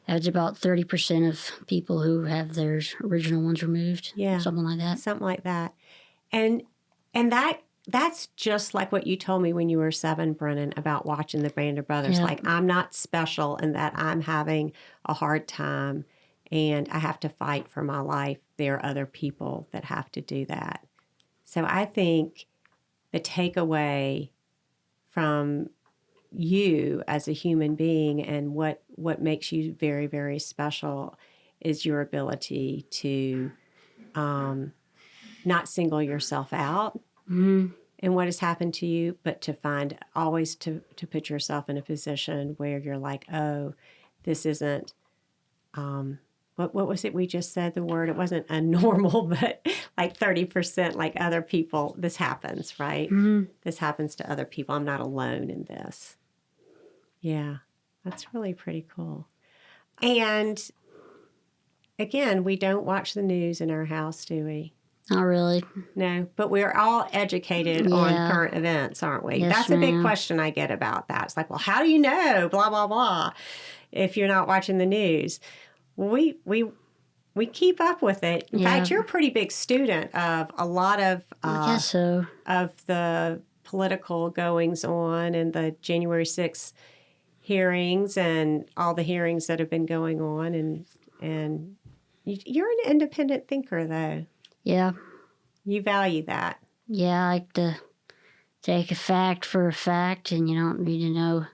D: That's about 30% of people who have their original ones removed.
A: Yeah.
D: Something like that.
A: Something like that. And that's just like what you told me when you were 7, Brennan, about watching the Band of Brothers.
D: Yeah.
A: Like, I'm not special in that I'm having a hard time and I have to fight for my life. There are other people that have to do that. So I think the takeaway from you as a human being and what makes you very, very special is your ability to not single yourself out in what has happened to you, but to find always to put yourself in a position where you're like, oh, this isn't, what was it we just said, the word? It wasn't a normal, but like 30%, like other people, this happens, right? This happens to other people. I'm not alone in this. Yeah, that's really pretty cool. And again, we don't watch the news in our house, do we?
D: Not really.
A: No, but we're all educated on current events, aren't we?
D: Yes,
A: That's a big
D: ma'am.
A: question I get about that. It's like, well, how do you know, blah, blah, blah, if you're not watching the news? Well, we keep up with it. In fact, you're a pretty big student of a lot of
D: I guess so.
A: of the political goings on and the January 6th hearings and all the hearings that have been going on. And you're an independent thinker, though.
D: Yeah.
A: You value that.
D: Yeah, I like to take a fact for a fact, and you don't need to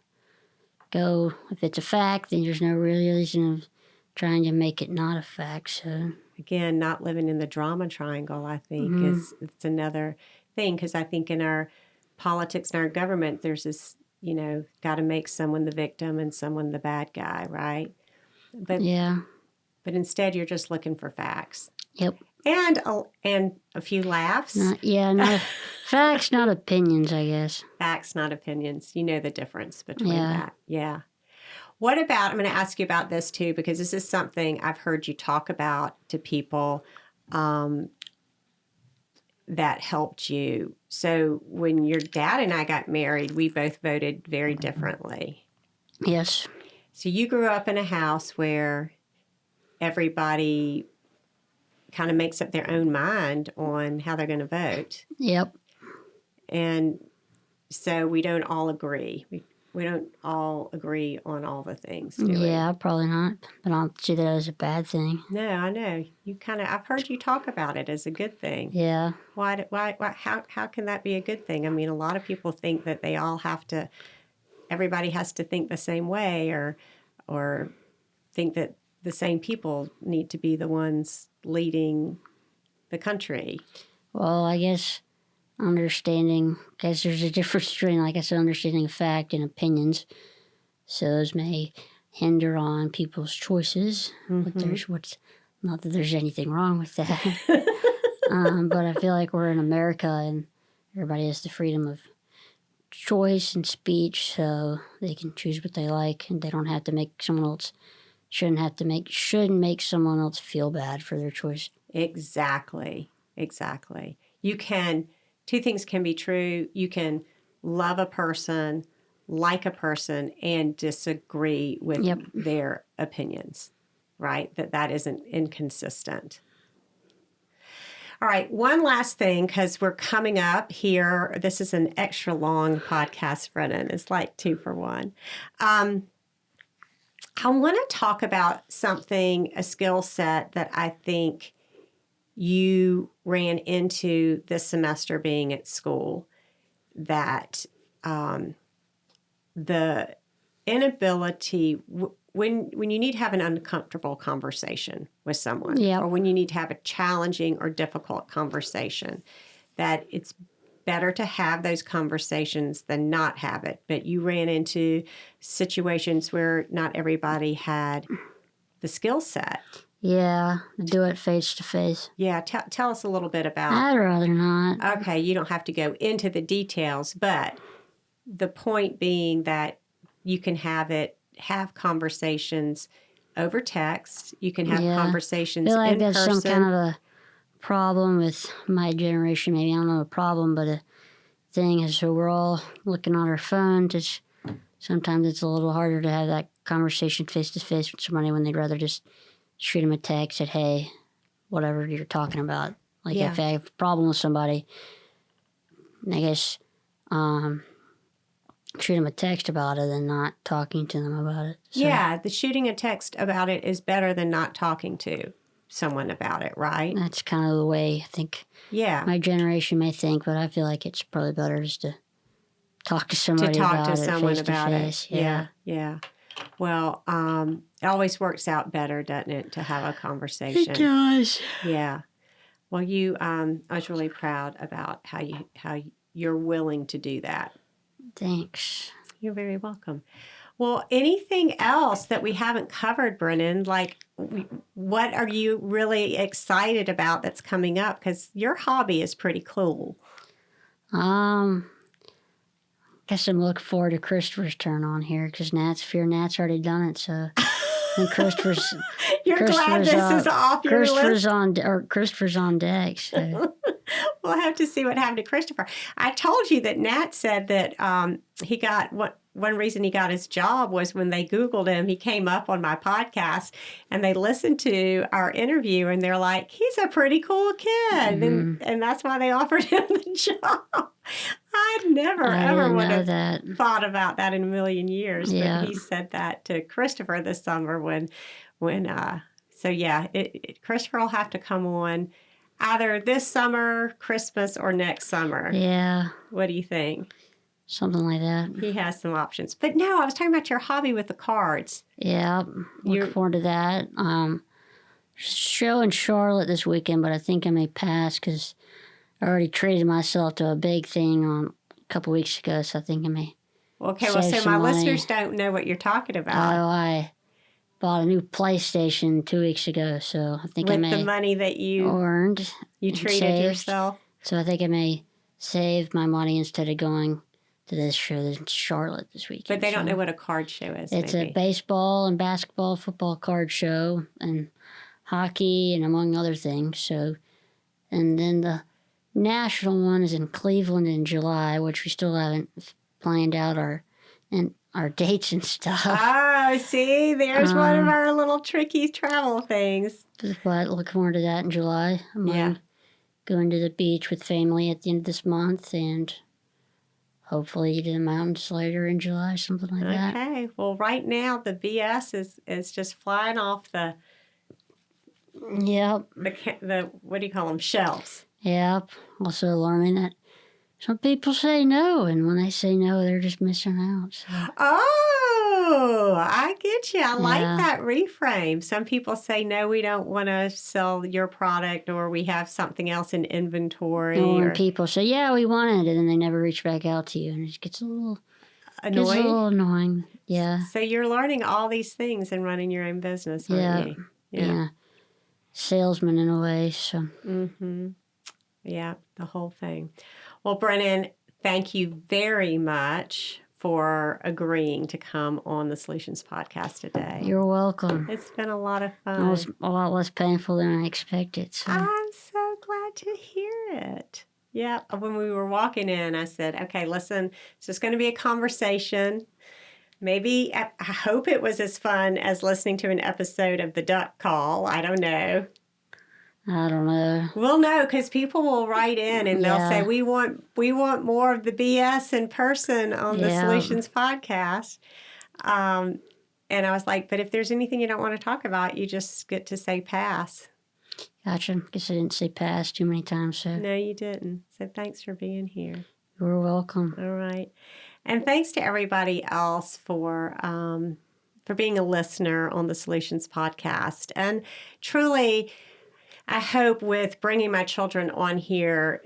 D: go, if it's a fact, then there's no real reason of trying to make it not a fact, so.
A: Again, not living in the drama triangle, I think, it's another thing, because I think in our politics and our government, there's this, got to make someone the victim and someone the bad guy, right? But instead, you're just looking for facts.
D: Yep.
A: And a few laughs.
D: Not facts, not opinions, I guess.
A: Facts, not opinions. You know the difference between that. Yeah. What about, I'm going to ask you about this too, because this is something I've heard you talk about to people that helped you. So when your dad and I got married, we both voted very differently.
D: Yes.
A: So you grew up in a house where everybody kind of makes up their own mind on how they're going to vote.
D: Yep.
A: And so we don't all agree. We don't all agree on all the things, do we?
D: Yeah, probably not. But I don't see that as a bad thing.
A: No, I know. I've heard you talk about it as a good thing.
D: Yeah.
A: How can that be a good thing? I mean, a lot of people think that they all everybody has to think the same way or think that the same people need to be the ones leading the country.
D: Well, I guess there's a difference between, like I said, understanding fact and opinions. So those may hinder on people's choices. But not that there's anything wrong with that. But I feel like we're in America and everybody has the freedom of choice and speech, so they can choose what they like, and they don't have to make someone else shouldn't make someone else feel bad for their choice. Exactly.
A: Two things can be true. You can love a person, like a person, and disagree with their opinions, right? That isn't inconsistent. All right, one last thing, because we're coming up here. This is an extra long podcast, Brennan. It's like 2 for 1. I want to talk about a skill set that I think you ran into this semester being at school, that the inability, when you need to have an uncomfortable conversation with someone, or when you need to have a challenging or difficult conversation, that it's better to have those conversations than not have it. But you ran into situations where not everybody had the skill set.
D: Yeah, do it face to face.
A: Yeah, tell us a little bit about.
D: I'd rather not.
A: Okay, you don't have to go into the details, but the point being that you can have conversations over text. You can have conversations in person.
D: I feel like that's some kind of a problem with my generation. Maybe I don't know a problem, but a thing is, so we're all looking on our phone, just sometimes it's a little harder to have that conversation face-to-face with somebody when they'd rather just shoot them a text that, hey, whatever you're talking about. Like if I have a problem with somebody, I guess shoot them a text about it and not talking to them about it. So.
A: Yeah, the shooting a text about it is better than not talking to someone about it, right?
D: That's kind of the way I think my generation may think, but I feel like it's probably better just to talk to somebody about it,
A: someone about
D: face-to-face.
A: it. Yeah. Well, it always works out better, doesn't it, to have a conversation?
D: It does.
A: Yeah. Well, I was really proud about how you're willing to do that.
D: Thanks.
A: You're very welcome. Well, anything else that we haven't covered, Brennan? Like, what are you really excited about that's coming up? Because your hobby is pretty cool.
D: Guess I'm looking forward to Christopher's turn on here because Nat's already done it. So, and Christopher's.
A: You're glad this is off your list.
D: Christopher's on deck. So.
A: We'll have to see what happened to Christopher. I told you that Nat said that he got one reason he got his job was when they Googled him, he came up on my podcast and they listened to our interview and they're like, he's a pretty cool kid. Mm-hmm. And that's why they offered him the job. I'd never, ever would have thought about that in a million years. Yeah. But he said that to Christopher this summer Christopher will have to come on either this summer, Christmas, or next summer.
D: Yeah.
A: What do you think?
D: Something like that.
A: He has some options. But no, I was talking about your hobby with the cards.
D: Yeah, looking forward to that. Show in Charlotte this weekend, but I think I may pass because I already treated myself to a big thing a couple weeks ago, so I think I may
A: so my listeners don't know what you're talking about.
D: Oh, I bought a new PlayStation 2 weeks ago, so I think I may...
A: With the money that you
D: earned.
A: You treated yourself.
D: So I think I may save my money instead of going to this show in Charlotte this weekend.
A: But they don't know what a card show is.
D: It's a baseball and basketball, football card show, and hockey, and among other things. So, and then the national one is in Cleveland in July, which we still haven't planned out our dates and stuff.
A: Oh, see, there's one of our little tricky travel things.
D: But looking forward to that in July. I'm going to the beach with family at the end of this month, and hopefully to the mountains later in July, something like that.
A: Okay. Well, right now the BS is just flying off the what do you call them, shelves.
D: Yep. Also learning that some people say no, and when they say no, they're just missing out. So.
A: Oh, I get you. I like that reframe. Some people say, no, we don't want to sell your product, or we have something else in inventory.
D: Or people say, yeah, we want it, and then they never reach back out to you, and it gets a little annoying. Yeah.
A: So you're learning all these things and running your own business, aren't you?
D: Yeah. Salesman in a way, so.
A: Mm-hmm. Yeah, the whole thing. Well, Brennan, thank you very much for agreeing to come on the Soul-u-tions podcast today.
D: You're welcome.
A: It's been a lot of fun.
D: It was a lot less painful than I expected. So.
A: I'm so glad to hear it. Yeah, when we were walking in, I said, okay, listen, it's just going to be a conversation. Maybe, I hope it was as fun as listening to an episode of The Duck Call. I don't know.
D: I don't know.
A: We'll know because people will write in and they'll say, we want more of the BS in person on the Soul-u-tions podcast. And I was like, but if there's anything you don't want to talk about, you just get to say pass.
D: Gotcha. Guess I didn't say pass too many times. So.
A: No, you didn't. So thanks for being here.
D: You're welcome.
A: All right. And thanks to everybody else for being a listener on the Soul-u-tions podcast. And truly, I hope with bringing my children on here,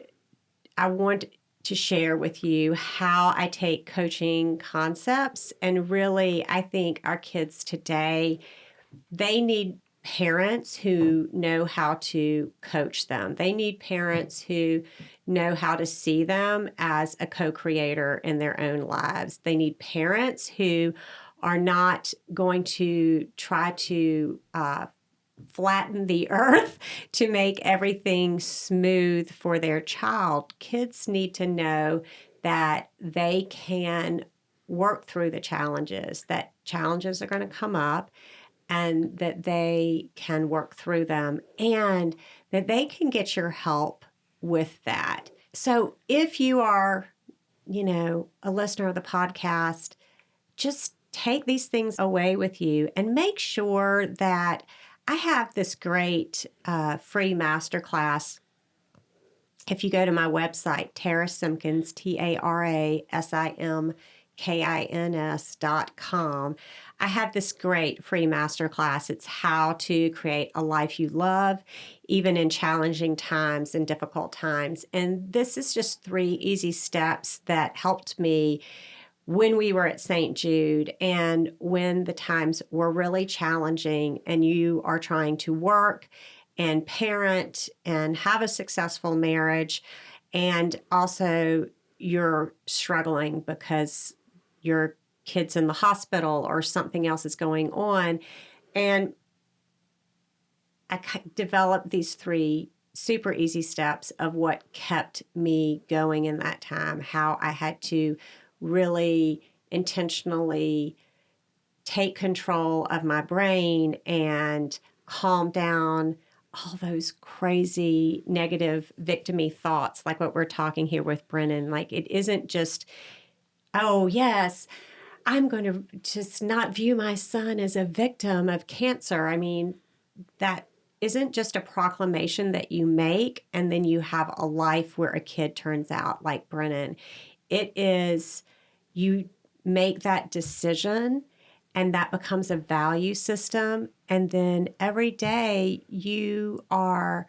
A: I want to share with you how I take coaching concepts. And really, I think our kids today, they need parents who know how to coach them. They need parents who know how to see them as a co-creator in their own lives. They need parents who are not going to try to flatten the earth to make everything smooth for their child. Kids need to know that they can work through the challenges, that challenges are going to come up and that they can work through them and that they can get your help with that. So if you are, a listener of the podcast, just take these things away with you and make sure that I have this great free masterclass. If you go to my website, Tara Simkins, TaraSimkins.com, I have this great free masterclass. It's how to create a life you love, even in challenging times and difficult times. And this is just 3 easy steps that helped me when we were at St. Jude and when the times were really challenging and you are trying to work and parent and have a successful marriage, and also you're struggling because your kid's in the hospital or something else is going on. And I developed these 3 super easy steps of what kept me going in that time, how I had to really intentionally take control of my brain and calm down all those crazy negative victim-y thoughts, like what we're talking here with Brennan. Like, it isn't just, oh, yes, I'm going to just not view my son as a victim of cancer. I mean, that isn't just a proclamation that you make and then you have a life where a kid turns out like Brennan. It is, you make that decision and that becomes a value system. And then every day you are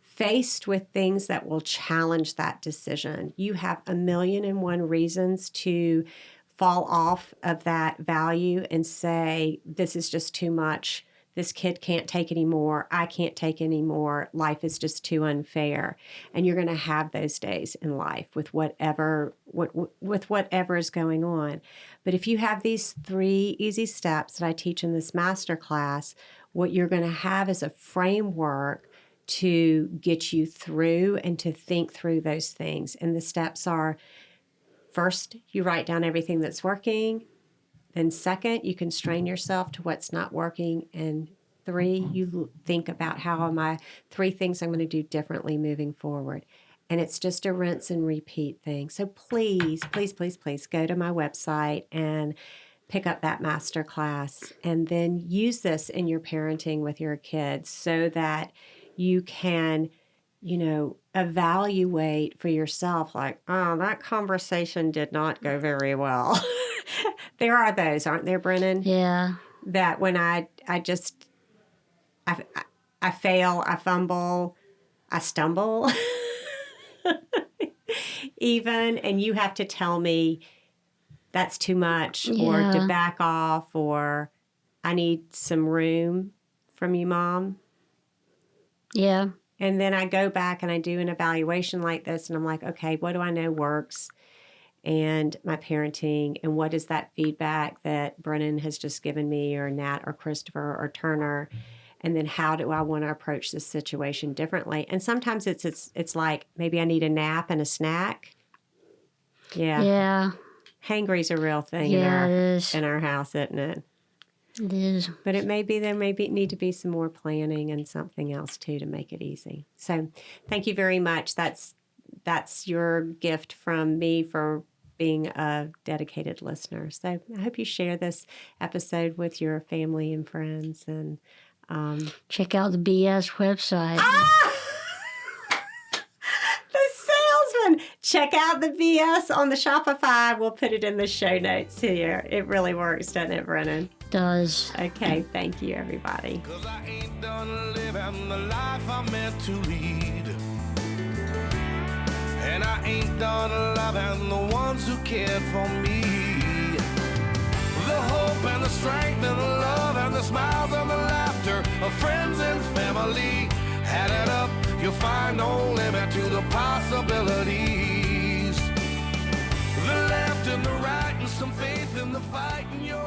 A: faced with things that will challenge that decision. You have 1,000,001 reasons to fall off of that value and say, this is just too much. This kid can't take anymore. I can't take anymore. Life is just too unfair. And you're going to have those days in life with whatever is going on. But if you have these 3 easy steps that I teach in this masterclass, what you're going to have is a framework to get you through and to think through those things. And the steps are, first, you write down everything that's working. Then second, you constrain yourself to what's not working. And 3, you think about how am I 3 things I'm going to do differently moving forward. And it's just a rinse and repeat thing. So please, please, please, please go to my website and pick up that masterclass and then use this in your parenting with your kids so that you can, evaluate for yourself like, oh, that conversation did not go very well. There are those, aren't there, Brennan?
D: Yeah.
A: That when I fail, I fumble, I stumble, even, and you have to tell me that's too much or to back off or I need some room from you, Mom.
D: Yeah.
A: And then I go back and I do an evaluation like this and I'm like, okay, what do I know works? And my parenting, and what is that feedback that Brennan has just given me or Nat or Christopher or Turner? And then how do I want to approach this situation differently? And sometimes it's like maybe I need a nap and a snack. Yeah.
D: Yeah.
A: Hangry's a real thing
D: it is.
A: in our house, isn't it?
D: It is.
A: But it may be there need to be some more planning and something else too to make it easy. So thank you very much. That's your gift from me for being a dedicated listener. So I hope you share this episode with your family and friends and
D: check out the BS website.
A: The salesman. Check out the BS on the Shopify. We'll put it in the show notes here. It really works, doesn't it, Brennan?
D: Does.
A: Okay, thank you, everybody.
C: 'Cause I ain't done living the life I'm meant to lead. And I ain't done loving the ones who cared for me. The hope and the strength and the love and the smiles and the laughter of friends and family. Add it up, you'll find no limit to the possibilities. The left and the right and some faith in the fight in your